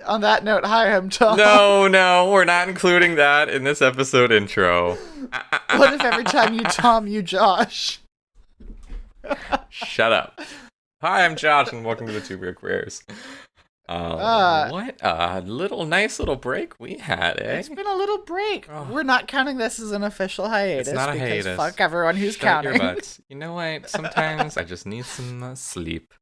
on that note, hi, I'm Tom. No, we're not including that in this episode intro. What if every time you Tom, you Josh? Shut up. Hi, I'm Josh, and welcome to the Two Beer Queers. What a nice little break we had, eh? It's been a little break. Oh. We're not counting this as an official hiatus. It's not a because hiatus. Fuck everyone who's Shut counting. your butts. You know what? Sometimes I just need some sleep,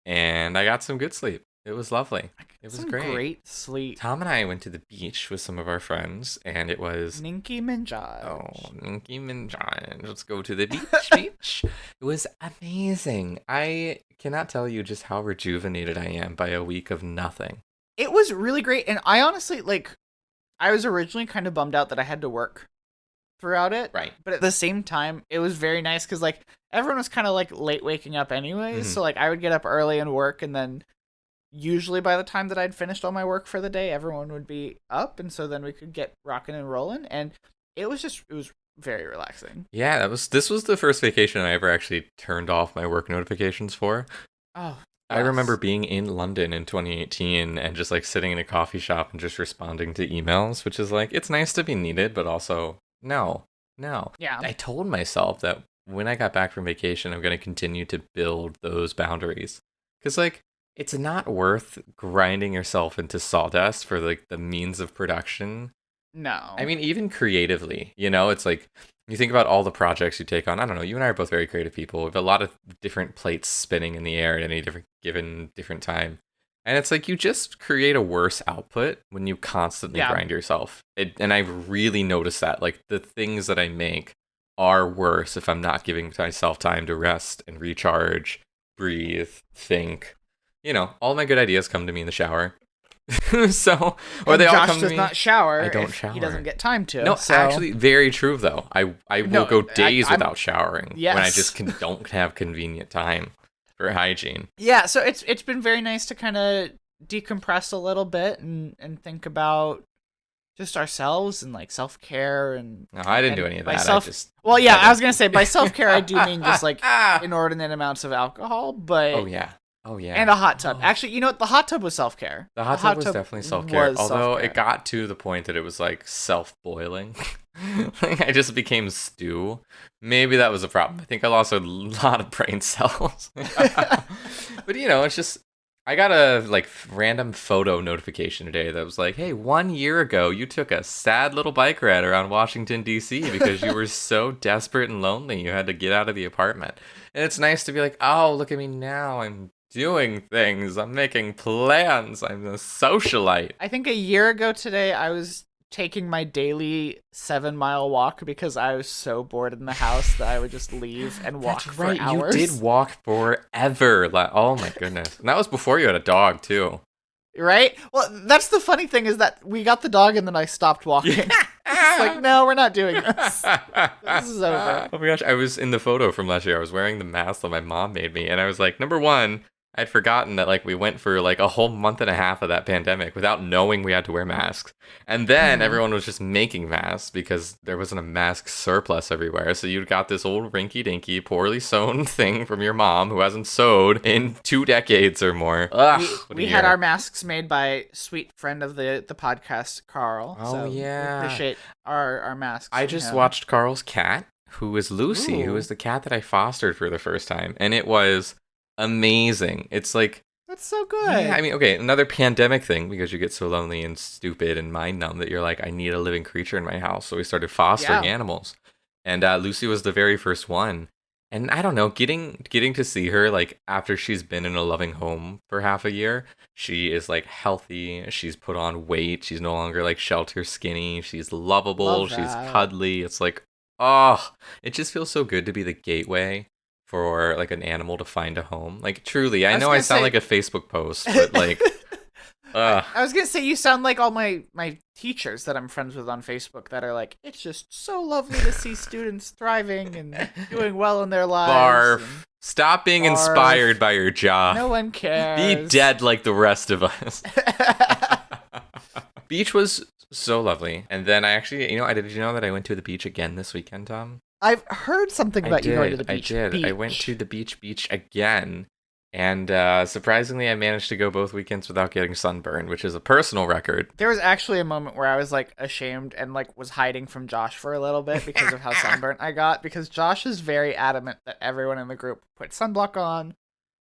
and I got some good sleep. It was lovely. It was great sleep. Tom and I went to the beach with some of our friends, and it was... Ninky Minjaj. Oh, Ninky Minjaj. Let's go to the beach. It was amazing. I cannot tell you just how rejuvenated I am by a week of nothing. It was really great, and I honestly, I was originally kind of bummed out that I had to work throughout it. Right. But at the same time, it was very nice, because, everyone was kind of, late waking up anyways, so, I would get up early and work, and then... Usually by the time that I'd finished all my work for the day, everyone would be up, and so then we could get rocking and rolling, and it was very relaxing. Yeah, this was the first vacation I ever actually turned off my work notifications for. Oh, I remember being in London in 2018 and just sitting in a coffee shop and just responding to emails, which is it's nice to be needed, but also no. Yeah. I told myself that when I got back from vacation, I'm going to continue to build those boundaries. Because it's not worth grinding yourself into sawdust for the means of production. No. I mean, even creatively, it's you think about all the projects you take on. I don't know. You and I are both very creative people. We have a lot of different plates spinning in the air at any different time. And it's you just create a worse output when you constantly grind yourself. And I've really noticed that. The things that I make are worse if I'm not giving myself time to rest and recharge, breathe, think. All my good ideas come to me in the shower. So, or they Josh all come to me. does not shower. I don't if shower. He doesn't get time to. No, so. actually, very true though. I will go days without showering yes. when I just don't have convenient time for hygiene. Yeah, so it's been very nice to kind of decompress a little bit and think about just ourselves and self-care and... No, I didn't do any of that. Well, yeah, I was gonna say by self-care I do mean just inordinate amounts of alcohol, but... Oh yeah. And a hot tub. Actually, you know what? The hot tub was self-care. The hot tub was definitely self-care. Although it got to the point that it was self-boiling. I just became stew. Maybe that was a problem. I think I lost a lot of brain cells. But it's just... I got a random photo notification today that was hey, 1 year ago you took a sad little bike ride around Washington, D.C. because you were so desperate and lonely you had to get out of the apartment. And it's nice to be oh, look at me now. I'm doing things. I'm making plans. I'm a socialite. I think a year ago today I was taking my daily 7-mile walk because I was so bored in the house that I would just leave and walk for hours. You did walk forever. Oh my goodness. And that was before you had a dog too. Right? Well, that's the funny thing is that we got the dog and then I stopped walking. It's no, we're not doing this. This is over. Oh my gosh, I was in the photo from last year. I was wearing the mask that my mom made me. And I was number one, I'd forgotten that we went for a whole month and a half of that pandemic without knowing we had to wear masks. And then everyone was just making masks because there wasn't a mask surplus everywhere. So you got this old rinky-dinky, poorly sewn thing from your mom who hasn't sewed in 2 decades or more. Ugh, we had our masks made by sweet friend of the podcast, Carl. Oh, so yeah. We appreciate our masks. I just watched Carl's cat, who is Lucy, who is the cat that I fostered for the first time. And it was... amazing. It's that's so good. Yeah, I mean, okay, another pandemic thing because you get so lonely and stupid and mind numb that you're I need a living creature in my house. So we started fostering animals, and Lucy was the very first one. And I don't know, getting to see her after she's been in a loving home for half a year, she is healthy. She's put on weight. She's no longer shelter skinny. She's lovable. She's cuddly. It's it just feels so good to be the gateway for an animal to find a home. Truly, I know I sound like a Facebook post, but I was gonna say you sound like all my teachers that I'm friends with on Facebook that are it's just so lovely to see students thriving and doing well in their lives. Barf. Stop being inspired by your job. No one cares. Be dead like the rest of us. Beach was so lovely. And then I actually, did you know that I went to the beach again this weekend, Tom? I've heard something about you going to the beach. I did. I went to the beach again. And surprisingly, I managed to go both weekends without getting sunburned, which is a personal record. There was actually a moment where I was like ashamed and like was hiding from Josh for a little bit because of how sunburnt I got, because Josh is very adamant that everyone in the group put sunblock on.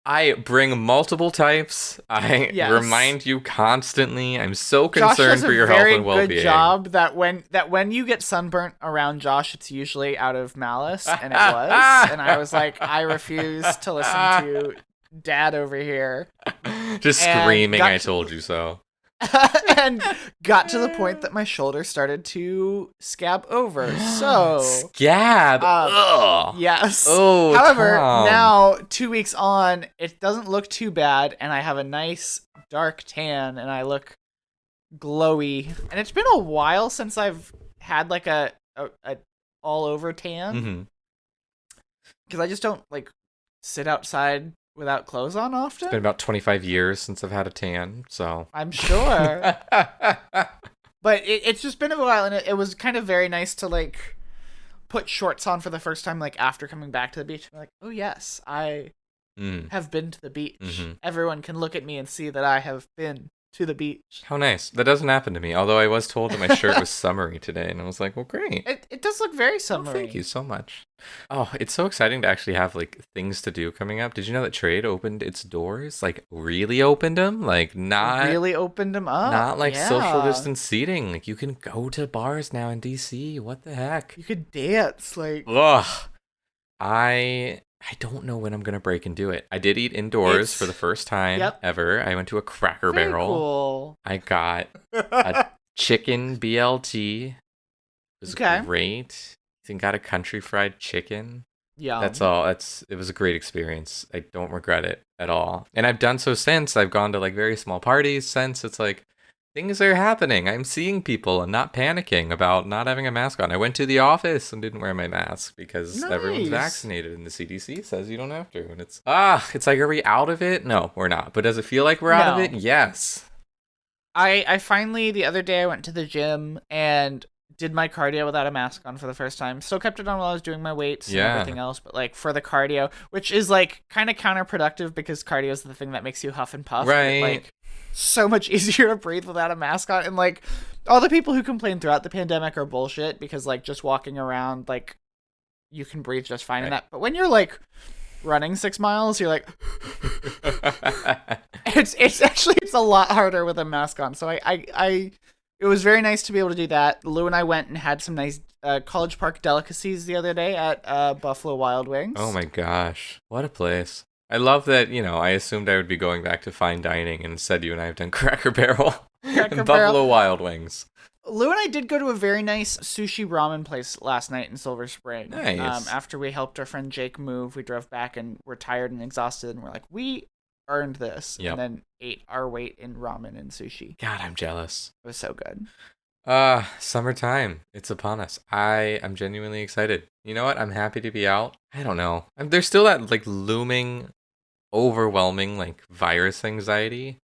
I bring multiple types. I remind you constantly. I'm so concerned for your health and well-being. Josh does a very good job that when you get sunburnt around Josh, it's usually out of malice, and it was. And I was like, I refuse to listen to Dad over here. Just screaming, I told you so. And got to the point that my shoulder started to scab over. So scab. Yes. Oh. However, Tom. now 2 weeks on, it doesn't look too bad, and I have a nice dark tan, and I look glowy. And it's been a while since I've had like a all over tan, because I just don't like sit outside without clothes on often. It's been about 25 years since I've had a tan, so I'm sure. But it's just been a while, and it was kind of very nice to like put shorts on for the first time, like after coming back to the beach. Like, oh yes, I have been to the beach. Everyone can look at me and see that I have been to the beach. How nice. That doesn't happen to me, although I was told that my shirt was summery today, and I was like, well, great. It does look very summery. Oh, thank you so much. Oh, it's so exciting to actually have like things to do coming up. Did you know that Trade opened its doors? Like really opened them? Like not really opened them up. Not like social distance seating. Like you can go to bars now in DC. What the heck? You could dance like. Ugh. I don't know when I'm going to break and do it. I did eat indoors for the first time ever. I went to a Cracker Barrel. Cool. I got a chicken BLT. It was great. I think got a country fried chicken. Yeah. That's all. It was a great experience. I don't regret it at all. And I've done so since. I've gone to like very small parties since. It's like things are happening. I'm seeing people and not panicking about not having a mask on. I went to the office and didn't wear my mask because everyone's vaccinated and the CDC says you don't have to. And it's like, are we out of it? No, we're not. But does it feel like we're out of it? Yes. I finally, the other day I went to the gym and did my cardio without a mask on for the first time. Still kept it on while I was doing my weights and everything else, but like for the cardio, which is like kind of counterproductive because cardio is the thing that makes you huff and puff. Right. But, like, so much easier to breathe without a mask on, and like all the people who complain throughout the pandemic are bullshit because like just walking around, like you can breathe just fine in that, but when you're like running 6 miles, you're like it's a lot harder with a mask on. So I it was very nice to be able to do that. Lou and I went and had some nice College Park delicacies the other day at Buffalo Wild Wings. Oh my gosh, what a place. I love that, I assumed I would be going back to fine dining, and instead you and I have done Cracker Barrel and Buffalo Wild Wings. Lou and I did go to a very nice sushi ramen place last night in Silver Spring. Nice. After we helped our friend Jake move, we drove back and we're tired and exhausted, and we're like, we earned this. And then ate our weight in ramen and sushi. God, I'm jealous. It was so good. Summertime. It's upon us. I'm genuinely excited. You know what? I'm happy to be out. I don't know. There's still that like looming, overwhelming like virus anxiety.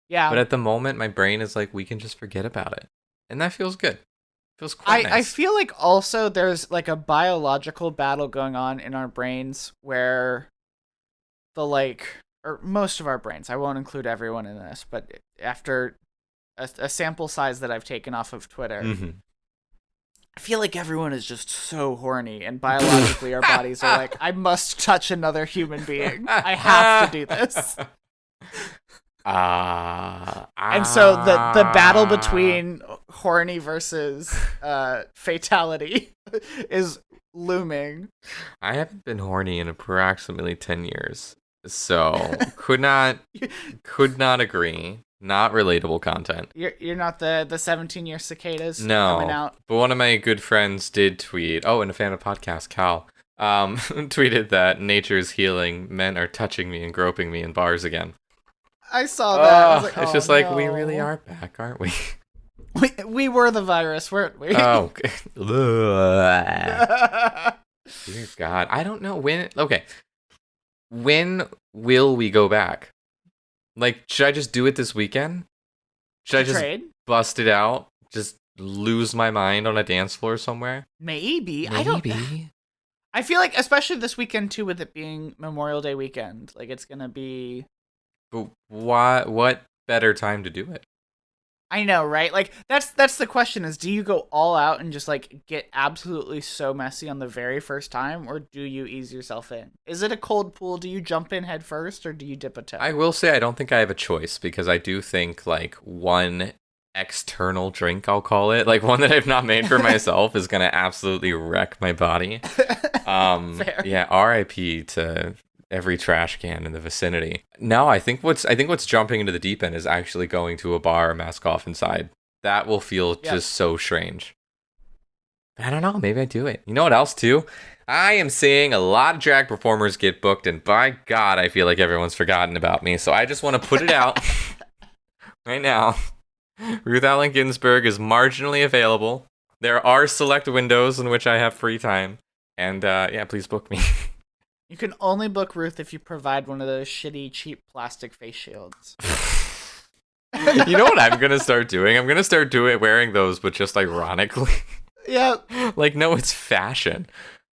Yeah. But at the moment, my brain is like, we can just forget about it. And that feels good. Feels quite nice. I feel like also there's like a biological battle going on in our brains where or most of our brains, I won't include everyone in this, but after a sample size that I've taken off of Twitter, I feel like everyone is just so horny, and biologically our bodies are like, I must touch another human being. I have to do this. And so the battle between horny versus fatality is looming. I haven't been horny in approximately 10 years, so could not agree. Not relatable content. You're not the 17-year cicadas coming out. But one of my good friends did tweet. Oh, and a fan of podcast, Cal, tweeted that nature's healing. Men are touching me and groping me in bars again. I saw that. I was like, it's just like, we really are back, aren't we? We were the virus, weren't we? Oh, dear God. I don't know when. Okay. When will we go back? Like, should I just do it this weekend? Should I just bust it out? Just lose my mind on a dance floor somewhere? Maybe. I feel like, especially this weekend too, with it being Memorial Day weekend, like it's gonna be. But why? What better time to do it? I know, right? Like that's the question: is do you go all out and just like get absolutely so messy on the very first time, or do you ease yourself in? Is it a cold pool? Do you jump in head first, or do you dip a toe? I will say I don't think I have a choice because I do think like one external drink, I'll call it, like one that I've not made for myself, is gonna absolutely wreck my body. Fair. Yeah, R.I.P. to every trash can in the vicinity. No, I think what's jumping into the deep end is actually going to a bar, mask off inside. That will feel just so strange. I don't know, maybe I do it. You know what else too? I am seeing a lot of drag performers get booked, and by God, I feel like everyone's forgotten about me. So I just want to put it out right now. Ruth Allen Ginsburg is marginally available. There are select windows in which I have free time. And yeah, please book me. You can only book Ruth if you provide one of those shitty, cheap plastic face shields. You know what I'm going to start doing? I'm going to start wearing those, but just ironically. Yep. Like, no, it's fashion.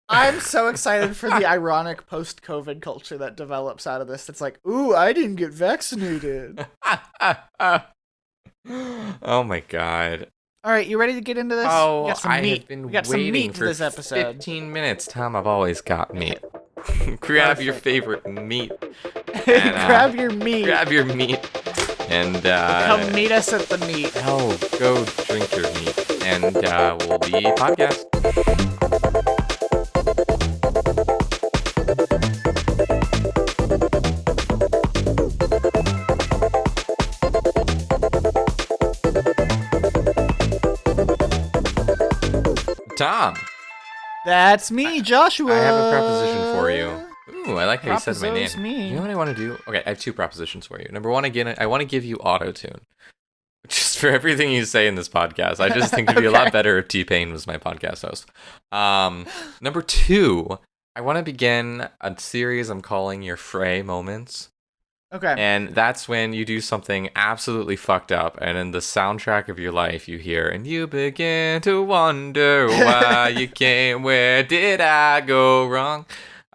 I'm so excited for the ironic post-COVID culture that develops out of this. It's like, ooh, I didn't get vaccinated. Oh my God. All right, you ready to get into this? Oh, I have been waiting for this episode. 15 minutes. Tom, I've always got meat. Grab your favorite meat. And, grab your meat. Grab your meat. And come meet us at the meat. Oh, go drink your meat. And we'll be podcast. Tom. That's me, Joshua. I have a proposition for you. Ooh, I like how you said my name. Me. You know what I want to do? Okay, I have two propositions for you. Number one, again, I want to give you auto-tune. Just for everything you say in this podcast. I just think it'd be a lot better if T-Pain was my podcast host. Number two, I want to begin a series I'm calling Your Frey Moments. Okay. And that's when you do something absolutely fucked up, and in the soundtrack of your life you hear, and you begin to wonder why you came, where did I go wrong?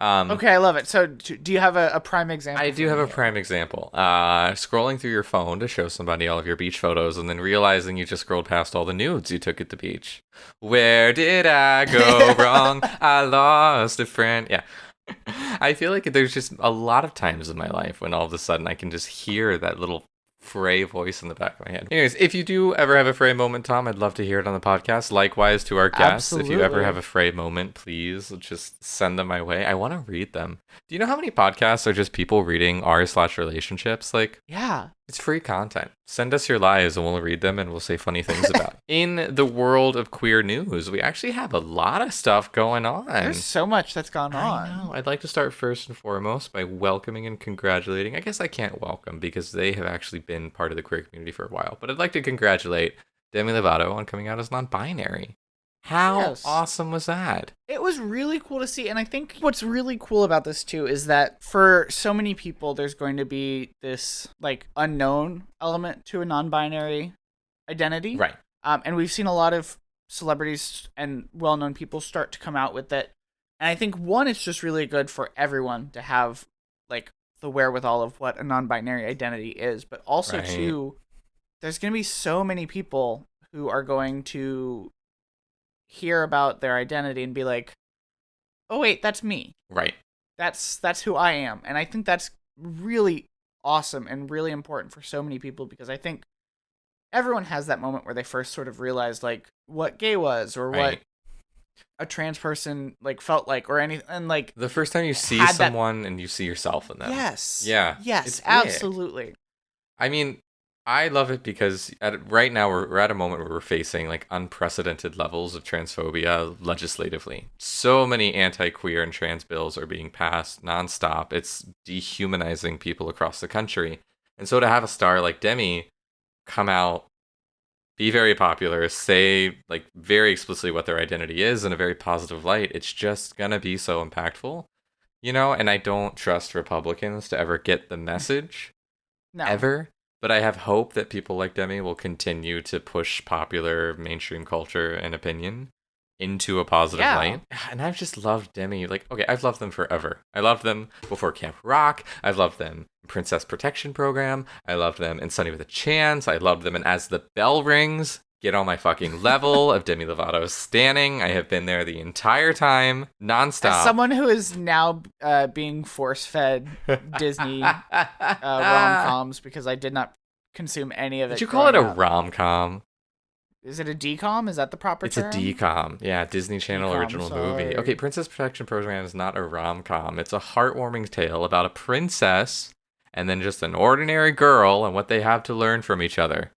Okay, I love it. So do you have a prime example? I do have a prime example. Scrolling through your phone to show somebody all of your beach photos, and then realizing you just scrolled past all the nudes you took at the beach. Where did I go wrong? I lost a friend. Yeah. I feel like there's just a lot of times in my life when all of a sudden I can just hear that little Frey voice in the back of my head. Anyways, if you do ever have a Frey moment, Tom, I'd love to hear it on the podcast. Likewise to our guests. Absolutely. If you ever have a Frey moment, please just send them my way. I want to read them. Do you know how many podcasts are just people reading r/relationships? Like, yeah, it's free content. Send us your lies and we'll read them and we'll say funny things about it. In the world of queer news, we actually have a lot of stuff going on. There's so much that's gone on. I know. I'd like to start first and foremost by welcoming and congratulating. I guess I can't welcome because they have actually been part of the queer community for a while. But I'd like to congratulate Demi Lovato on coming out as non-binary. How awesome was that? It was really cool to see. And I think what's really cool about this too is that for so many people, there's going to be this like unknown element to a non-binary identity. Right. And we've seen a lot of celebrities and well-known people start to come out with it. And I think one, it's just really good for everyone to have like the wherewithal of what a non-binary identity is. But also too, there's going to be so many people who are going to hear about their identity and be like, oh wait, that's me. Right. That's who I am. And I think that's really awesome and really important for so many people, because I think everyone has that moment where they first sort of realized like what gay was or what a trans person like felt like or anything, and like the first time you see someone and you see yourself in them. Yes. Yeah. Yes, absolutely. I mean, I love it because right now we're at a moment where we're facing like unprecedented levels of transphobia legislatively. So many anti-queer and trans bills are being passed nonstop. It's dehumanizing people across the country. And so to have a star like Demi come out, be very popular, say like very explicitly what their identity is in a very positive light, it's just gonna be so impactful, you know? And I don't trust Republicans to ever get the message. No. Ever. But I have hope that people like Demi will continue to push popular mainstream culture and opinion. into a positive light. And I've just loved Demi. Like, okay, I've loved them forever. I loved them before Camp Rock. I've loved them in Princess Protection Program. I loved them in Sunny with a Chance. I loved them in As the Bell Rings. Get on my fucking level of Demi Lovato standing. I have been there the entire time, nonstop. As someone who is now being force-fed Disney rom-coms because I did not consume any of it. Did you call it a rom-com? Is it a DCOM? Is that the proper term? It's a DCOM. Yeah, Disney Channel DCOM, original movie. Okay, Princess Protection Program is not a rom-com. It's a heartwarming tale about a princess and then just an ordinary girl and what they have to learn from each other.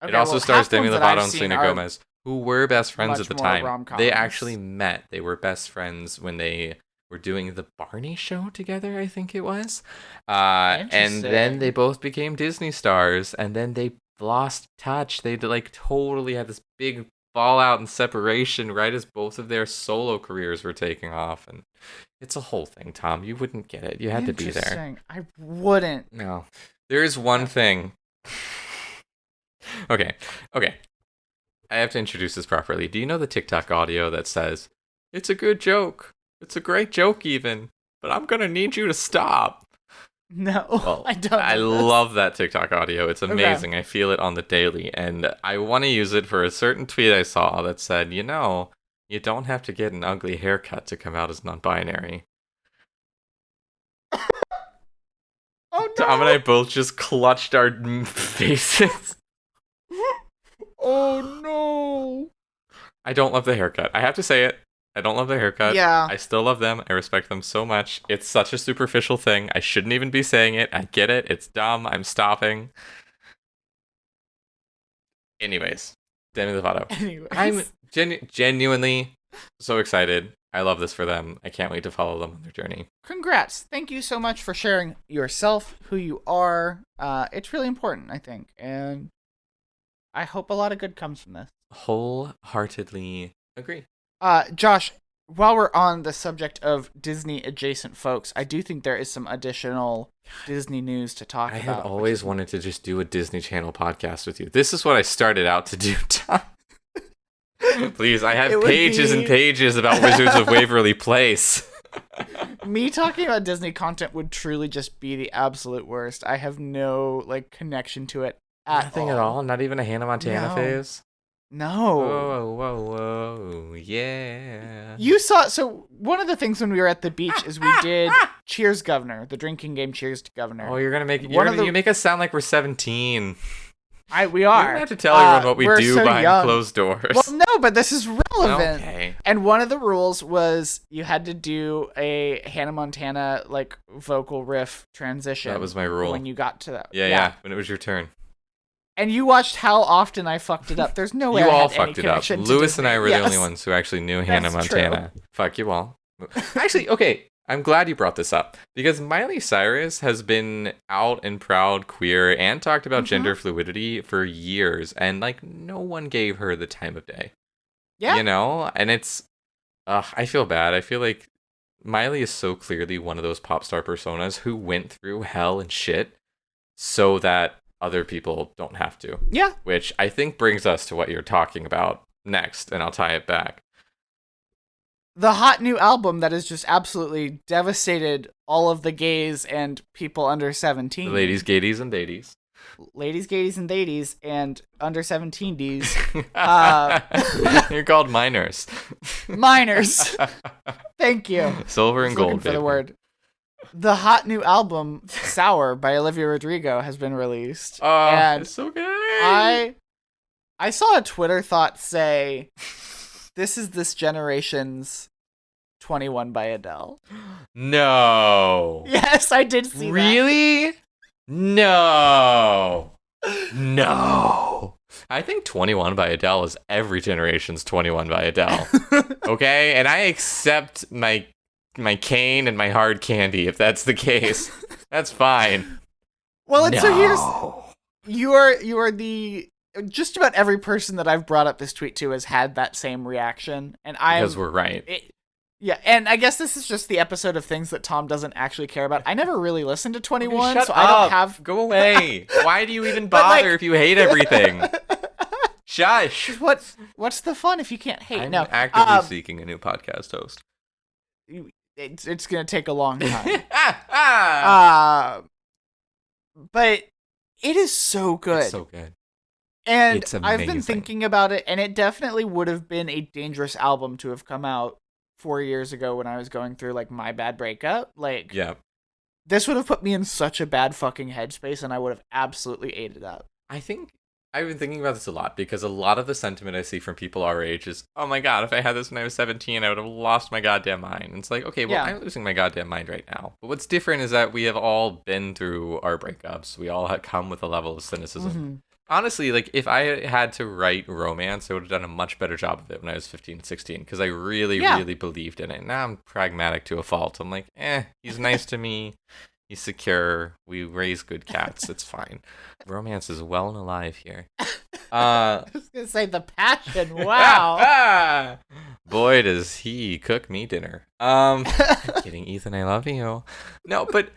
Okay, it also stars Demi Lovato and Selena Gomez, who were best friends at the time. Rom-coms. They actually met. They were best friends when they were doing the Barney show together, I think it was. And then they both became Disney stars, and then they lost touch. They like totally had this big fallout and separation right as both of their solo careers were taking off. And it's a whole thing, Tom. You wouldn't get it. You had to be there. I wouldn't. No. There is one thing... Okay. I have to introduce this properly. Do you know the TikTok audio that says, "It's a good joke. It's a great joke even, but I'm going to need you to stop"? No, well, I don't. I love that TikTok audio. It's amazing. Okay. I feel it on the daily, and I want to use it for a certain tweet I saw that said, you don't have to get an ugly haircut to come out as non-binary. Oh no! Tom and I both just clutched our faces. Oh no! I don't love the haircut. I have to say it. I don't love the haircut. Yeah. I still love them. I respect them so much. It's such a superficial thing. I shouldn't even be saying it. I get it. It's dumb. I'm stopping. Anyways, Demi Lovato. I'm genuinely so excited. I love this for them. I can't wait to follow them on their journey. Congrats. Thank you so much for sharing yourself, who you are. It's really important, I think. And I hope a lot of good comes from this. Wholeheartedly agree. Josh, while we're on the subject of Disney adjacent folks, I do think there is some additional Disney news to talk about. I have always wanted to just do a Disney Channel podcast with you. This is what I started out to do, Tom. Please, I have pages and pages about Wizards of Waverly Place. Me talking about Disney content would truly just be the absolute worst. I have no connection to it Nothing at all? Not even a Hannah Montana phase? No. Whoa, yeah. You saw, so one of the things when we were at the beach is we did Cheers Governor, the drinking game Cheers to Governor. Oh, you make us sound like we're 17. We are. You don't have to tell everyone what we do behind closed doors. Well, no, but this is relevant. Okay. And one of the rules was you had to do a Hannah Montana vocal riff transition. That was my rule. When you got to that. Yeah, when it was your turn. And you watched how often I fucked it up. There's no way you I had all any fucked it up. Lewis and I were the only ones who actually knew Hannah Montana. True. Fuck you all. Actually, okay, I'm glad you brought this up because Miley Cyrus has been out and proud queer and talked about gender fluidity for years, and no one gave her the time of day. Yeah. And it's I feel bad. I feel like Miley is so clearly one of those pop star personas who went through hell and shit so that other people don't have to. Yeah. Which I think brings us to what you're talking about next, and I'll tie it back. The hot new album that has just absolutely devastated all of the gays and people under 17. The ladies, gaydies, and dadies. Ladies, gaydies, and dadies, and under 17dies. You're called minors. Minors. Thank you. Silver and gold, looking for the word. The hot new album, Sour, by Olivia Rodrigo, has been released. Oh, and it's so good. I saw a Twitter thought say, "This is this generation's 21 by Adele." No. Yes, I did see that. Really? No. No. I think 21 by Adele is every generation's 21 by Adele. Okay? And I accept my cane and my hard candy if that's the case. That's fine. Well, so here's you are the just about every person that I've brought up this tweet to has had that same reaction, and because we're right. Yeah, and I guess this is just the episode of things that Tom doesn't actually care about. I never really listened to 21, okay, so I don't have. Go away. Why do you even bother if you hate everything? Shush. What's the fun if you can't hate? I'm no, actively seeking a new podcast host. It's gonna take a long time. But it is so good. It's so good. And It's amazing. I've been thinking about it, and it definitely would have been a dangerous album to have come out 4 years ago when I was going through like my bad breakup. Like, yeah, this would have put me in such a bad fucking headspace, and I would have absolutely ate it up. I think I've been thinking about this a lot because a lot of the sentiment I see from people our age is, oh my god, if I had this when I was 17, I would have lost my goddamn mind. And it's like, okay, well, I'm losing my goddamn mind right now. But what's different is that we have all been through our breakups. We all have come with a level of cynicism. Mm-hmm. Honestly, like, if I had to write romance, I would have done a much better job of it when I was 15, 16, because I really, really believed in it. Now I'm pragmatic to a fault. I'm like, he's nice to me. He's secure. We raise good cats. It's fine. Romance is well and alive here. I was going to say the passion. Wow. Boy, does he cook me dinner. Kidding, Ethan, I love you. No, but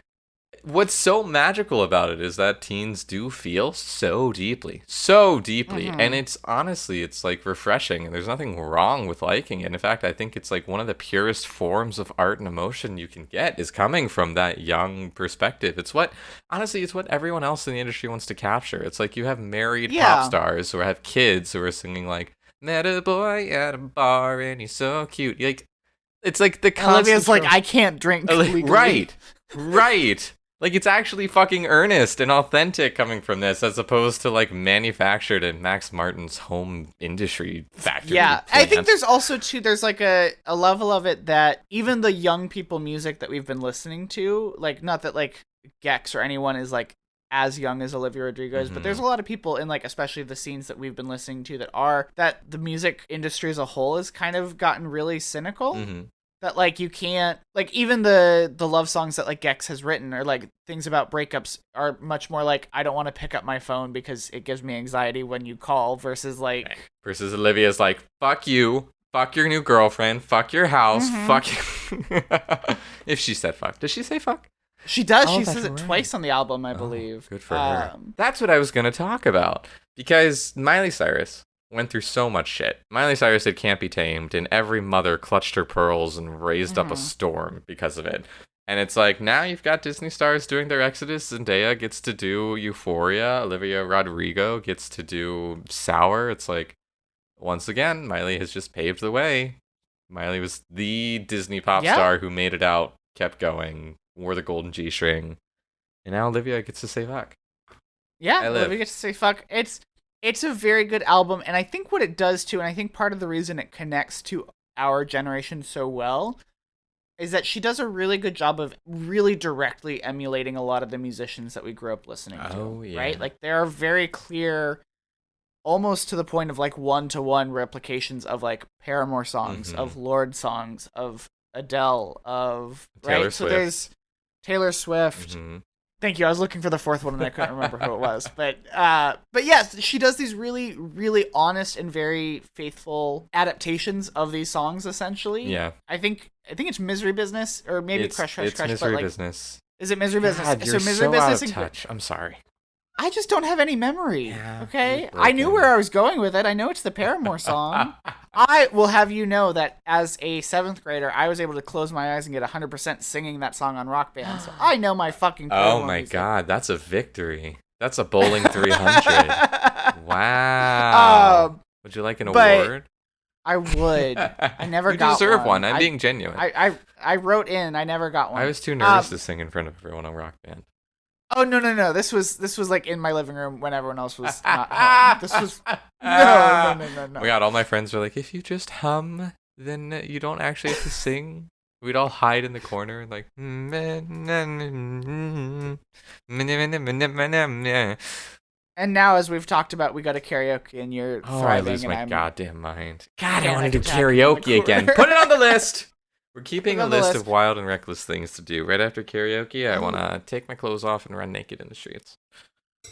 what's so magical about it is that teens do feel so deeply. Mm-hmm. And it's honestly, it's like refreshing, and there's nothing wrong with liking it. In fact, I think it's like one of the purest forms of art and emotion you can get is coming from that young perspective. It's what everyone else in the industry wants to capture. It's like you have married pop stars who have kids who are singing like, met a boy at a bar and he's so cute. Like, it's like the Olivia's like, I can't drink legally. Right. Like, it's actually fucking earnest and authentic coming from this, as opposed to, like, manufactured in Max Martin's home industry factory. Yeah, plant. I think there's also, too, there's, like, a level of it that even the young people music that we've been listening to, like, not that, like, Gex or anyone is, like, as young as Olivia Rodrigo is, but there's a lot of people in, like, especially the scenes that we've been listening to that the music industry as a whole has kind of gotten really cynical. Mm-hmm. That, like, you can't, like, even the love songs that, like, Gex has written, or, like, things about breakups are much more like, I don't want to pick up my phone because it gives me anxiety when you call, versus, like... Versus Olivia's like, fuck you, fuck your new girlfriend, fuck your house, fuck you. If she said fuck. Does she say fuck? She does. She says it twice on the album, I believe. Good for her. That's what I was going to talk about. Because Miley Cyrus went through so much shit. Miley Cyrus did Can't Be Tamed, and every mother clutched her pearls and raised up a storm because of it. And it's like, now you've got Disney stars doing their exodus. Zendaya gets to do Euphoria. Olivia Rodrigo gets to do Sour. It's like, once again, Miley has just paved the way. Miley was the Disney pop star who made it out, kept going, wore the golden G-string. And now Olivia gets to say fuck. Yeah, Olivia gets to say fuck. It's a very good album, and I think what it does too, and I think part of the reason it connects to our generation so well, is that she does a really good job of really directly emulating a lot of the musicians that we grew up listening to, right? Like, there are very clear, almost to the point of, like, one-to-one replications of, like, Paramore songs, of Lorde songs, of Adele, of... Taylor right? Swift. So there's Taylor Swift... Thank you. I was looking for the fourth one and I couldn't remember who it was. But yes, she does these really, really honest and very faithful adaptations of these songs, essentially. Yeah. I think it's Misery Business, or maybe Crush. It's Misery Business. Is it Misery Business? God, you're Misery so Business out of touch. I'm sorry. I just don't have any memory. Okay? I knew where I was going with it. I know it's the Paramore song. I will have you know that as a 7th grader, I was able to close my eyes and get 100% singing that song on Rock Band. So I know my fucking Paramore music. God, that's a victory. That's a bowling 300. Wow. Would you like an award? I would. I never got one. You deserve one. I'm being genuine. I wrote in. I never got one. I was too nervous to sing in front of everyone on Rock Band. Oh, no. This was like in my living room when everyone else was not home. This was no. We got all my friends were like, if you just hum, then you don't actually have to sing. We'd all hide in the corner and like. And now, as we've talked about, we got a karaoke, and you're thriving. I lose my goddamn mind. God, I want to do karaoke again. Put it on the list. We're keeping a list of wild and reckless things to do. Right after karaoke, I want to take my clothes off and run naked in the streets.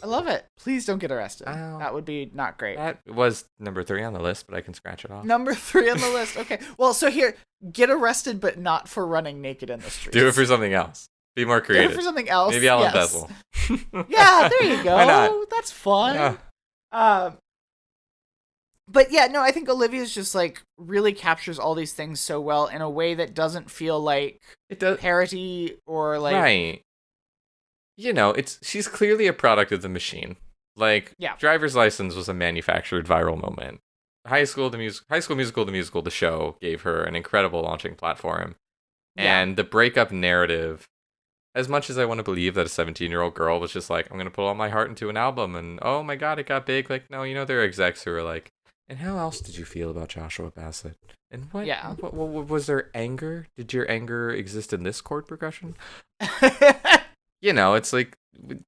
I love it. Please don't get arrested. That would be not great. That was number 3 on the list, but I can scratch it off. Number 3 on the list. Okay. Well, so here, get arrested, but not for running naked in the streets. Do it for something else. Be more creative. Do it for something else. Maybe I'll embezzle. Yeah, there you go. Why not? That's fun. Yeah. But yeah, no, I think Olivia's just like really captures all these things so well in a way that doesn't feel like it does parody or like right. She's clearly a product of the machine. Like, yeah. Driver's License was a manufactured viral moment. High School Musical, the musical, the show gave her an incredible launching platform. Yeah. And the breakup narrative, as much as I want to believe that a 17-year-old girl was just like, I'm going to put all my heart into an album and, oh my God, it got big. Like, no, there are execs who are like, and how else did you feel about Joshua Bassett? And what, yeah. what was there anger? Did your anger exist in this chord progression? It's like,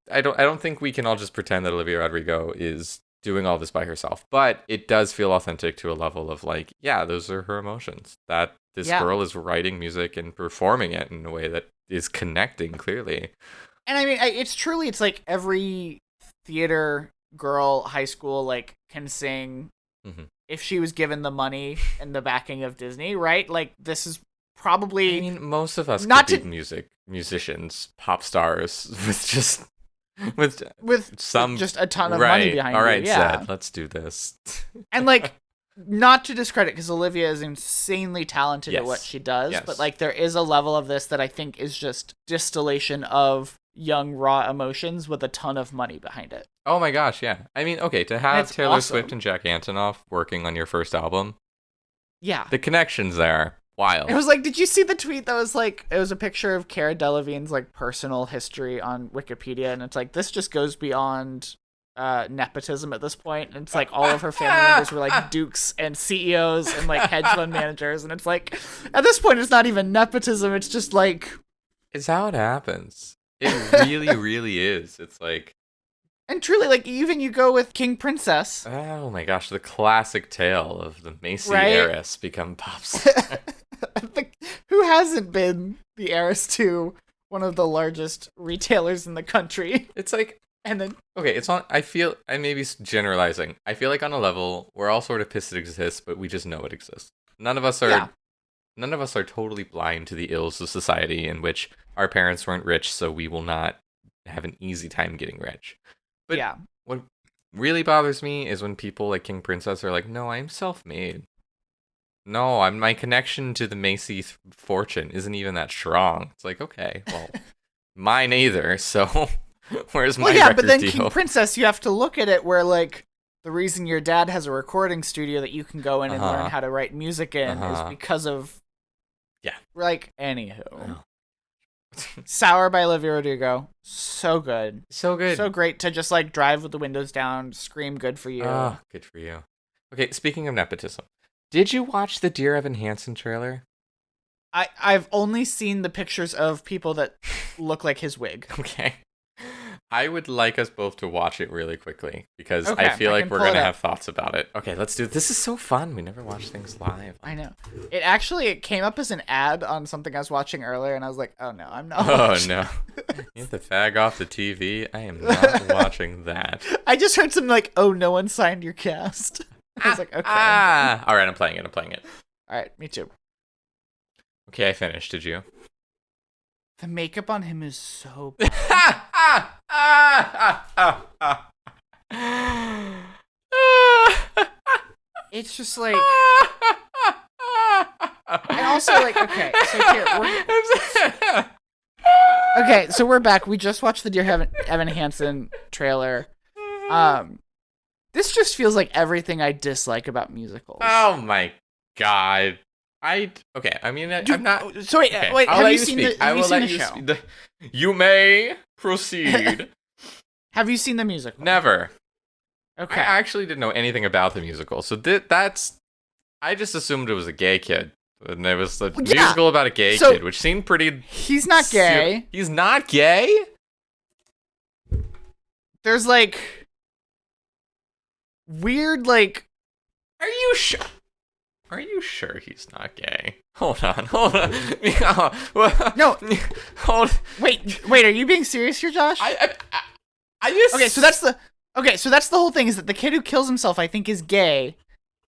I don't think we can all just pretend that Olivia Rodrigo is doing all this by herself, but it does feel authentic to a level of like, yeah, those are her emotions. That this girl is writing music and performing it in a way that is connecting clearly. And I mean, it's like every theater girl, high school, like can sing if she was given the money and the backing of Disney, right? Like this is probably. I mean, most of us could be musicians, pop stars with just a ton of money behind it. All right, yeah. Zed, let's do this. And like, not to discredit, because Olivia is insanely talented at what she does, but like there is a level of this that I think is just distillation of young raw emotions with a ton of money behind it. Oh my gosh, yeah. I mean, okay, to have Taylor Swift and Jack Antonoff working on your first album, yeah, the connections there. Wild. It was like, did you see the tweet that was like, it was a picture of Cara Delevingne's like personal history on Wikipedia, and it's like, this just goes beyond nepotism at this point. And it's like all of her family members were like dukes and CEOs and like hedge fund managers, and it's like, at this point, it's not even nepotism. It's just like, it's how it happens. It really, really is. It's like, and truly, like, even you go with King Princess. Oh my gosh, the classic tale of the Macy heiress become pop star. Who hasn't been the heiress to one of the largest retailers in the country? It's like, and then okay, it's on. I feel I may be generalizing. I feel like on a level we're all sort of pissed it exists, but we just know it exists. None of us are. Yeah. None of us are totally blind to the ills of society in which our parents weren't rich, so we will not have an easy time getting rich. But yeah, what really bothers me is when people like King Princess are like, "No, I'm self-made. No, my connection to the Macy fortune isn't even that strong." It's like, okay, well, mine either. So where's my record but then deal? King Princess, you have to look at it where like the reason your dad has a recording studio that you can go in and learn how to write music in is because of like anywho. Sour by Olivia Rodrigo. So good. So good. So great to just like drive with the windows down, scream good for you. Oh, good for you. Okay, speaking of nepotism, did you watch the Dear Evan Hansen trailer? I've only seen the pictures of people that look like his wig. Okay. I would like us both to watch it really quickly because I feel like we're going to have thoughts about it. Okay, let's do it. This is so fun. We never watch things live. I know. It came up as an ad on something I was watching earlier, and I was like, oh no, I'm not watching. No. You have to fag off the TV? I am not watching that. I just heard something like, oh, no one signed your cast. I was like, okay. All right, I'm playing it. All right, me too. Okay, I finished. Did you? The makeup on him is so bad. It's just like, and also like, okay, so here okay, so we're back. We just watched the Dear Evan Hansen trailer. This just feels like everything I dislike about musicals. Oh my god. I'm not. So wait, okay, wait. Have you seen the show? You may proceed. Have you seen the musical? Never. Okay. I actually didn't know anything about the musical, so that's. I just assumed it was a gay kid, and it was a musical about a gay kid, which seemed pretty. He's not gay. He's not gay. There's like weird like. Are you sure? Are you sure he's not gay? Hold on. No. Hold. Wait. Are you being serious here, Josh? I just. Okay, so that's the whole thing. Is that the kid who kills himself, I think, is gay,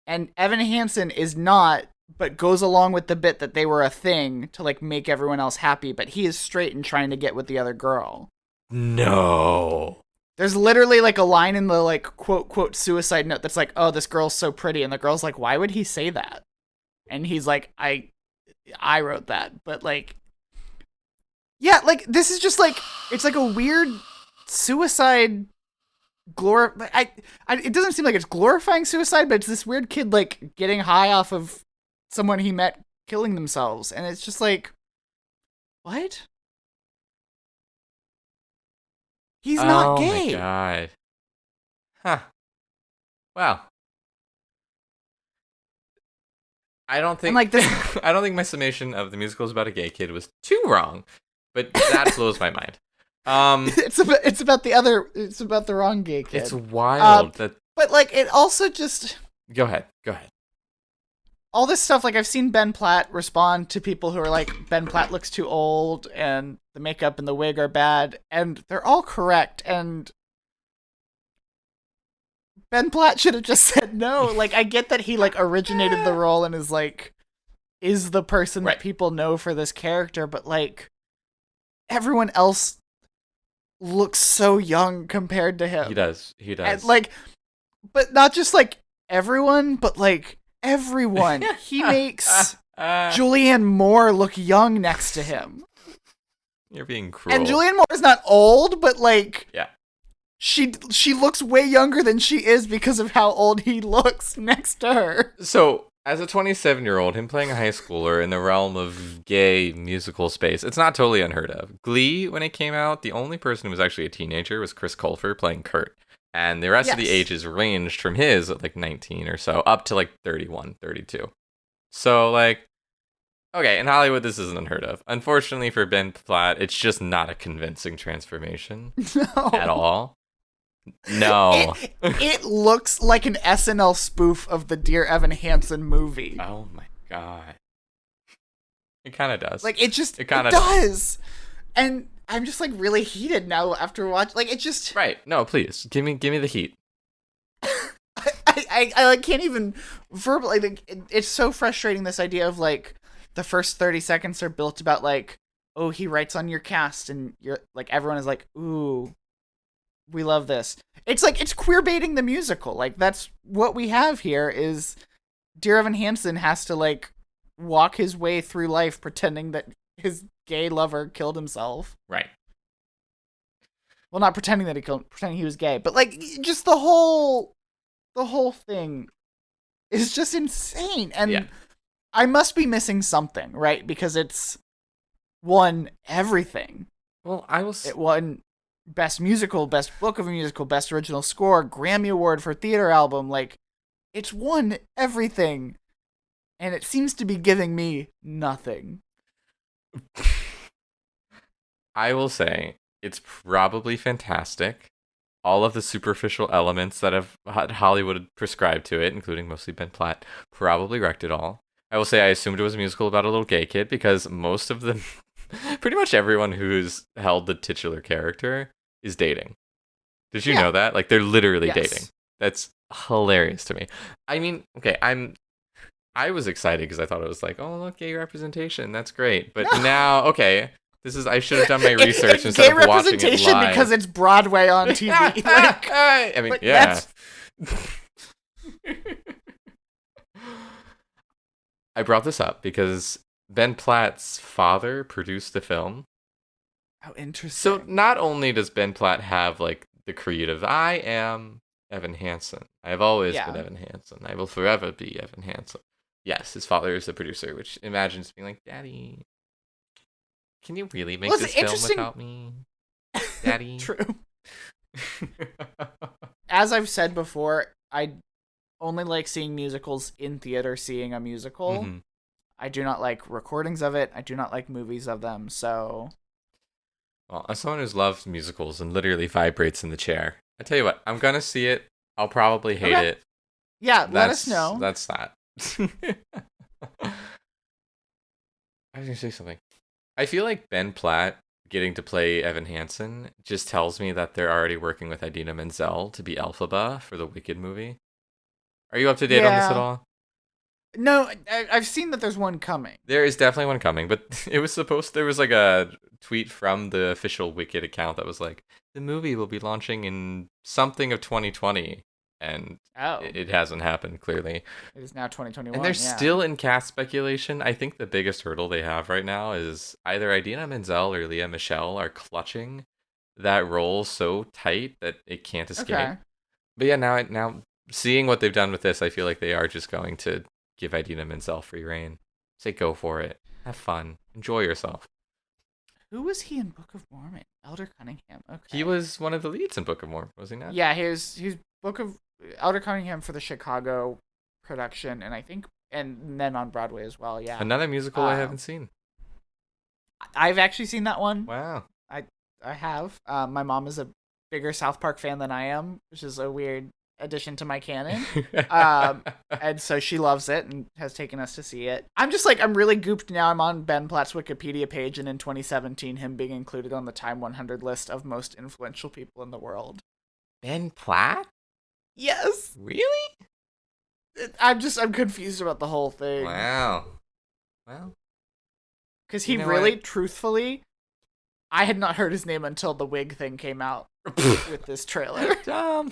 and Evan Hansen is not, but goes along with the bit that they were a thing to like make everyone else happy. But he is straight and trying to get with the other girl. No. There's literally like a line in the like quote suicide note that's like, "Oh, this girl's so pretty," and the girl's like, "Why would he say that?" And he's like, "I wrote that," but like, yeah, like this is just like it's like a weird suicide it doesn't seem like it's glorifying suicide, but it's this weird kid like getting high off of someone he met killing themselves, and it's just like, what? He's not gay. Oh my god. Huh. Wow. I don't think like this I don't think my summation of the musical is about a gay kid was too wrong, but that blows my mind. It's about the wrong gay kid. It's wild but like it also just Go ahead. All this stuff, like I've seen Ben Platt respond to people who are like, Ben Platt looks too old and the makeup and the wig are bad, and they're all correct, and Ben Platt should have just said no. Like, I get that he like originated the role and is like is the person that people know for this character, but like everyone else looks so young compared to him. He does. And like, but not just like everyone, but like everyone. He makes Julianne Moore look young next to him. You're being cruel. And Julianne Moore is not old, but like, yeah, she looks way younger than she is because of how old he looks next to her. So, as a 27-year-old, him playing a high schooler in the realm of gay musical space, it's not totally unheard of. Glee, when it came out, the only person who was actually a teenager was Chris Colfer playing Kurt. And the rest of the ages ranged from his at like 19 or so up to like 31, 32. So like, okay, in Hollywood, this isn't unheard of. Unfortunately for Ben Platt, it's just not a convincing transformation at all. No. It looks like an SNL spoof of the Dear Evan Hansen movie. Oh my god. It kind of does. Like, it does. And I'm just like really heated now after watching. Like, it just right. No, please give me the heat. I like can't even verbally. Like, it's so frustrating. This idea of like the first 30 seconds are built about like, oh, he writes on your cast, and you're like everyone is like, ooh, we love this. It's like it's queer baiting the musical. Like that's what we have here. Is Dear Evan Hansen has to like walk his way through life pretending that his gay lover killed himself. Right. Well, not pretending that pretending he was gay, but like just the whole thing is just insane. And I must be missing something, right? Because it's won everything. Well, it won Best Musical, Best Book of a Musical, Best Original Score, Grammy Award for Theater Album. Like, it's won everything. And it seems to be giving me nothing. I will say, it's probably fantastic. All of the superficial elements that have Hollywood prescribed to it, including mostly Ben Platt, probably wrecked it all. I will say I assumed it was a musical about a little gay kid because most of them, pretty much everyone who's held the titular character is dating. Did you know that? Like, they're literally dating. That's hilarious to me. I mean, okay, I was excited because I thought it was like, oh, look, gay representation. That's great. But now, okay, I should have done my research instead of watching it live. Gay representation because it's Broadway on TV. Like, I mean, yeah. I brought this up because Ben Platt's father produced the film. How interesting. So not only does Ben Platt have like the creative, I am Evan Hansen. I have always been Evan Hansen. I will forever be Evan Hansen. Yes, his father is the producer, which imagines being like, Daddy, can you really make this film without me? Daddy? True. As I've said before, I only like seeing musicals in theater, seeing a musical. Mm-hmm. I do not like recordings of it. I do not like movies of them, so... Well, as someone who's loved musicals and literally vibrates in the chair, I tell you what, I'm gonna see it. I'll probably hate it. Yeah, let us know. That's that. I was gonna say something. I feel like Ben Platt getting to play Evan Hansen just tells me that they're already working with Idina Menzel to be Elphaba for the Wicked movie. Are you up to date on this at all? No, I've seen that there's one coming. There is definitely one coming, but it was there was like a tweet from the official Wicked account that was like, the movie will be launching in something of 2020, and it hasn't happened, clearly. It is now 2021, and they're still in cast speculation. I think the biggest hurdle they have right now is either Idina Menzel or Lea Michele are clutching that role so tight that it can't escape. Okay. But yeah, now seeing what they've done with this, I feel like they are just going to give Idina Menzel free reign. Say go for it. Have fun. Enjoy yourself. Who was he in Book of Mormon? Elder Cunningham. Okay. He was one of the leads in Book of Mormon, was he not? Yeah, he was Elder Cunningham for the Chicago production, and then on Broadway as well, yeah. Another musical I haven't seen. I've actually seen that one. Wow. I have. My mom is a bigger South Park fan than I am, which is a weird addition to my canon. And so she loves it and has taken us to see it. I'm really gooped now. I'm on Ben Platt's Wikipedia page, and in 2017, him being included on the Time 100 list of most influential people in the world. Ben Platt? Yes. Really? I'm confused about the whole thing. Wow. Well. Because he really, truthfully, I had not heard his name until the wig thing came out with this trailer. Dumb.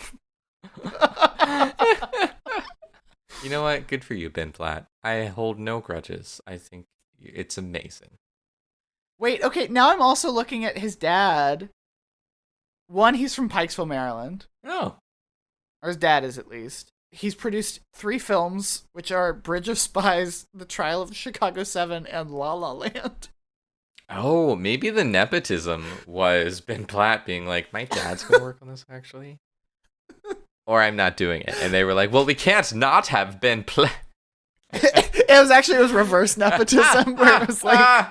You know what? Good for you, Ben Platt. I hold no grudges. I think it's amazing. Wait, okay, now I'm also looking at his dad. One, he's from Pikesville, Maryland. Oh. Or his dad is, at least. He's produced 3 films, which are Bridge of Spies, The Trial of Chicago 7, and La La Land. Oh, maybe the nepotism was Ben Platt being like, my dad's gonna work on this, actually. Or I'm not doing it. And they were like, well, we can't not have Ben Platt. It was reverse nepotism, where it was like...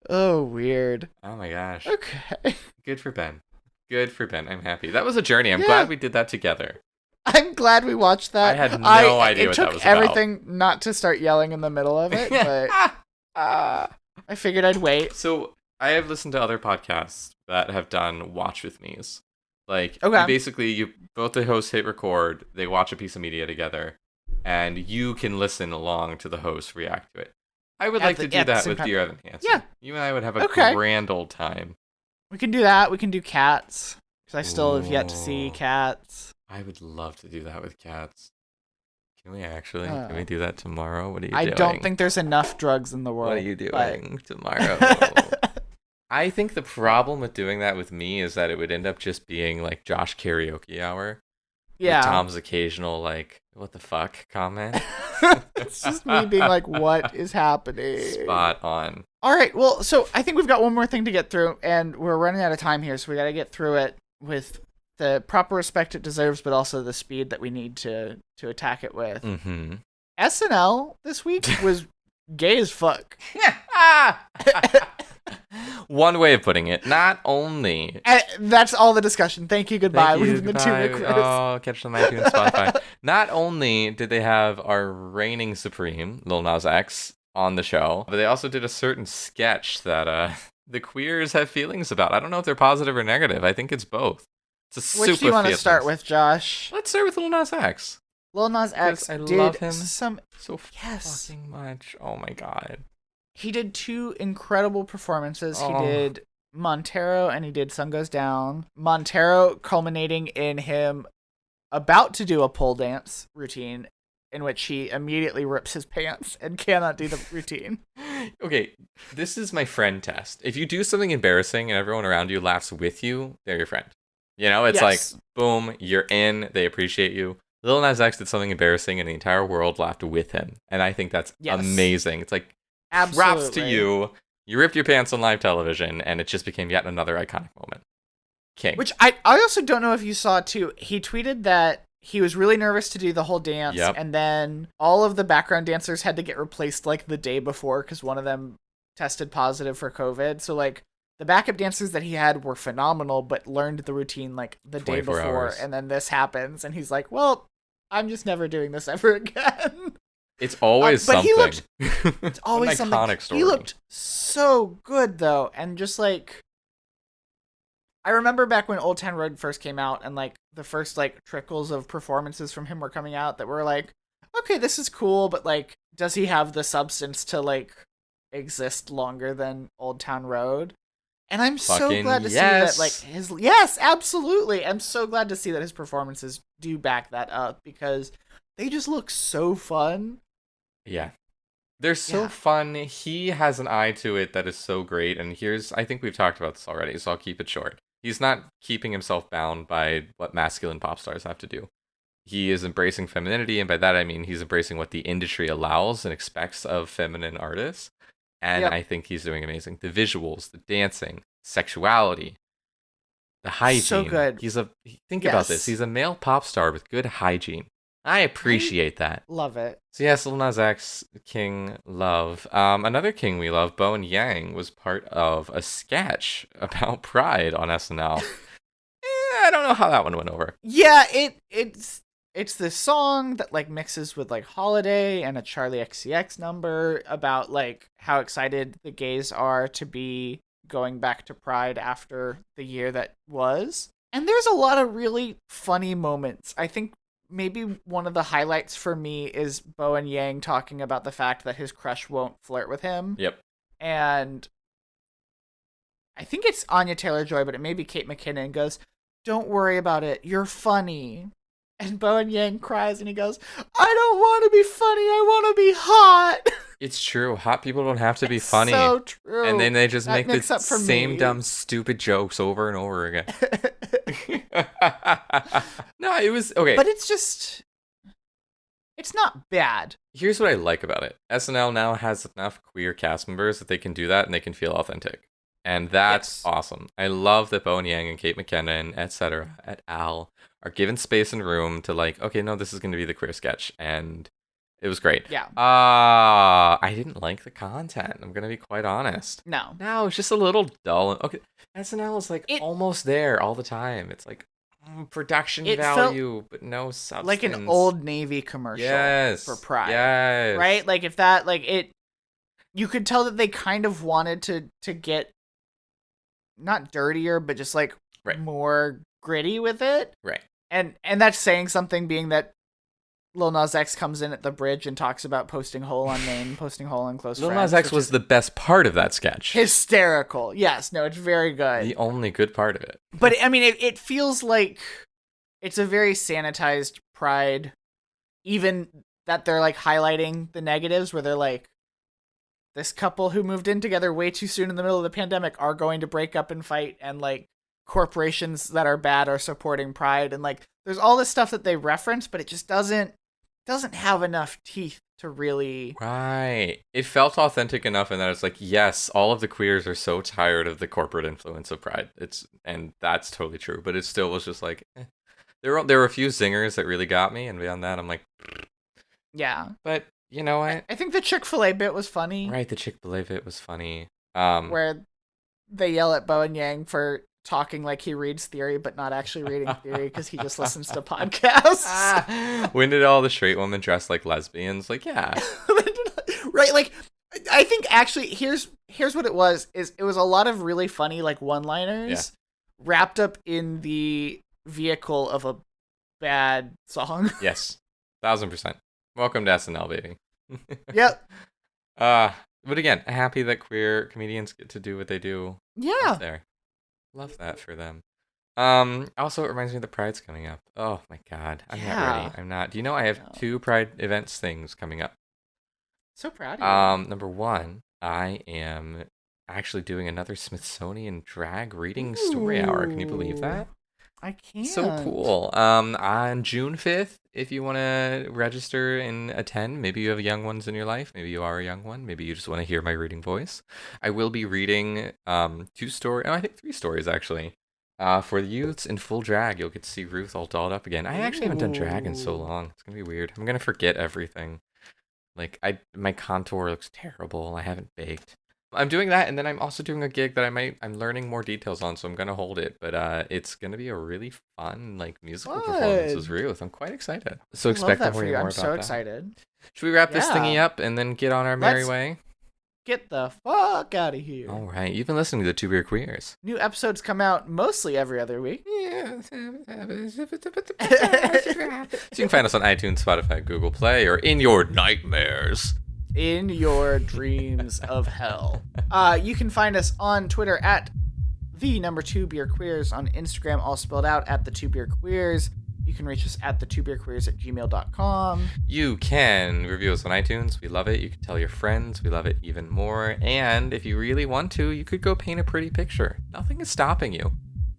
Oh, weird. Oh my gosh. Okay. Good for Ben. Good for Ben. I'm happy. That was a journey. I'm glad we did that together. I'm glad we watched that. I had no idea what that was about. It took everything not to start yelling in the middle of it, but I figured I'd wait. So I have listened to other podcasts that have done watch with me's. Like, you both the hosts hit record, they watch a piece of media together, and you can listen along to the host react to it. I would like to do that with Dear Evan Hansen. Yeah. You and I would have a grand old time. We can do that. We can do Cats, because I still have yet to see Cats. I would love to do that with Cats. Can we actually? Can we do that tomorrow? What are you doing? I don't think there's enough drugs in the world. What are you doing tomorrow? I think the problem with doing that with me is that it would end up just being like Josh karaoke hour. Yeah. With Tom's occasional, like, what the fuck comment. It's just me being like, what is happening? Spot on. All right. Well, so I think we've got one more thing to get through, and we're running out of time here, so we got to get through it with the proper respect it deserves, but also the speed that we need to attack it with. Mm-hmm. SNL this week was gay as fuck. One way of putting it. Not only... that's all the discussion. Thank you, goodbye. We've been goodbye. Oh, catch the iTunes, Spotify. Not only did they have our reigning supreme, Lil Nas X, on the show, but they also did a certain sketch that the queers have feelings about. I don't know if they're positive or negative. I think it's both. It's a Which do you want to start with, Josh? Let's start with Lil Nas X. Lil Nas X I did love him so fucking much. Oh my god. He did 2 incredible performances. He did Montero and he did Sun Goes Down. Montero culminating in him about to do a pole dance routine in which he immediately rips his pants and cannot do the routine. Okay, this is my friend test. If you do something embarrassing and everyone around you laughs with you, they're your friend. You know, it's like, boom, you're in, they appreciate you. Lil Nas X did something embarrassing and the entire world laughed with him. And I think that's amazing. It's like, absolutely. Props to you. You ripped your pants on live television, and it just became yet another iconic moment. King. Which I also don't know if you saw, too. He tweeted that he was really nervous to do the whole dance, and then all of the background dancers had to get replaced, like, the day before, because one of them tested positive for COVID. So, like, the backup dancers that he had were phenomenal, but learned the routine, like, the day before, hours. And then this happens, and he's like, well, I'm just never doing this ever again. It's always something. It's always an something. Iconic story. He looked so good, though, and just, like... I remember back when Old Town Road first came out, and, like, the first, like, trickles of performances from him were coming out that were like, okay, this is cool, but like, does he have the substance to like exist longer than Old Town Road? And I'm so glad to see that, like, yes, absolutely. I'm so glad to see that his performances do back that up because they just look so fun. Yeah. They're so fun. He has an eye to it that is so great. And I think we've talked about this already, so I'll keep it short. He's not keeping himself bound by what masculine pop stars have to do. He is embracing femininity, and by that I mean he's embracing what the industry allows and expects of feminine artists. And I think he's doing amazing. The visuals, the dancing, sexuality, the hygiene. So good. Think about this. He's a male pop star with good hygiene. I appreciate that. Love it. So yes, Lil Nas X, King Love. Another king we love, Bowen Yang, was part of a sketch about Pride on SNL. I don't know how that one went over. Yeah, it's this song that like mixes with like Holiday and a Charlie XCX number about like how excited the gays are to be going back to Pride after the year that was. And there's a lot of really funny moments. I think maybe one of the highlights for me is Bowen Yang talking about the fact that his crush won't flirt with him. Yep. And I think it's Anya Taylor-Joy, but it may be Kate McKinnon, goes, "Don't worry about it. You're funny." And Bowen Yang cries and he goes, "I don't want to be funny. I want to be hot." It's true. Hot people don't have to be funny. So true. And then they just make the same dumb, stupid jokes over and over again. No, it was okay. But it's not bad. Here's what I like about it. SNL now has enough queer cast members that they can do that and they can feel authentic. And that's awesome. I love that Bowen Yang and Kate McKinnon, etc., et al., are given space and room to like, okay, no, this is going to be the queer sketch. And it was great. Yeah. I didn't like the content. I'm going to be quite honest. No, it's just a little dull. Okay, SNL is like almost there all the time. It's like production value, but no substance. Like an Old Navy commercial for Pride. Yes. Right? Like if that, like it, you could tell that they kind of wanted to get not dirtier, but just like more gritty with it. Right. And that's saying something, being that Lil Nas X comes in at the bridge and talks about posting hole on name, posting hole on close friends. Lil Nas X was the best part of that sketch. Hysterical. Yes. No, it's very good. The only good part of it. But I mean, it feels like it's a very sanitized Pride, even that they're like highlighting the negatives where they're like, this couple who moved in together way too soon in the middle of the pandemic are going to break up and fight, and like corporations that are bad are supporting Pride, and like there's all this stuff that they reference, but it just doesn't have enough teeth to really. Right. It felt authentic enough in that it's like, yes, all of the queers are so tired of the corporate influence of Pride. And that's totally true, but it still was just like, There were a few zingers that really got me, and beyond that, I'm like, yeah. But you know what? I think the Chick-fil-A bit was funny. Right, the Chick-fil-A bit was funny. Where they yell at Bowen Yang for talking like he reads theory, but not actually reading theory because he just listens to podcasts. When did all the straight women dress like lesbians? Like, yeah. Right, like, I think actually, here's what it was, is it was a lot of really funny, like, one-liners wrapped up in the vehicle of a bad song. Yes, 1000%. Welcome to SNL, baby. Yep. But again, happy that queer comedians get to do what they do. Yeah. There. Love that for them. Also, it reminds me the Pride's coming up. Oh my God. I'm not ready. I'm not. Do you know I have 2 Pride events things coming up? So proud of you. Number 1, I am actually doing another Smithsonian drag reading story hour. Can you believe that? I can't. So cool. On June 5th, if you want to register and attend, maybe you have young ones in your life. Maybe you are a young one. Maybe you just want to hear my reading voice. I will be reading 3 stories, actually. For the youths in full drag. You'll get to see Ruth all dolled up again. I actually haven't done drag in so long. It's going to be weird. I'm going to forget everything. Like, my contour looks terrible. I haven't baked. I'm doing that, and then I'm also doing a gig that I'm learning more details on, so I'm gonna hold it. But it's gonna be a really fun, like, musical performance with Ruth. I'm quite excited. So expect to hear more about that. I'm so excited. Should we wrap this thingy up and then get on our merry way? Get the fuck out of here. All right, you've been listening to the Two Beer Queers. New episodes come out mostly every other week. Yeah. So you can find us on iTunes, Spotify, Google Play, or in your nightmares. In your dreams of hell. You can find us on Twitter at @2beerqueers, on Instagram, all spelled out at @2beerqueers. You can reach us at @2beerqueers@gmail.com. You can review us on iTunes. We love it. You can tell your friends. We love it even more. And if you really want to, you could go paint a pretty picture. Nothing is stopping you.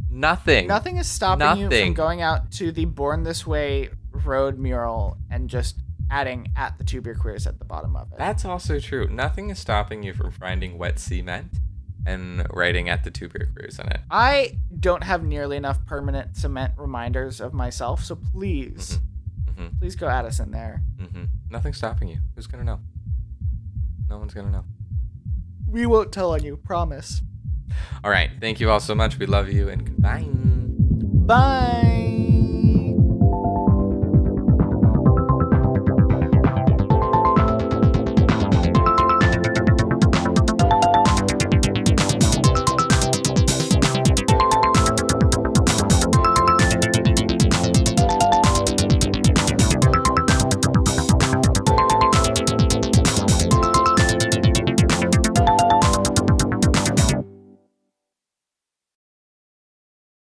Nothing is stopping you from going out to the Born This Way road mural and just adding at @2beerqueers at the bottom of it. That's also true. Nothing is stopping you from finding wet cement and writing at @2beerqueers in it. I don't have nearly enough permanent cement reminders of myself, so please, please go at us in there. Nothing's stopping you. Who's gonna know? No one's gonna know. We won't tell on you, promise. All right. Thank you all so much. We love you, and goodbye. Bye.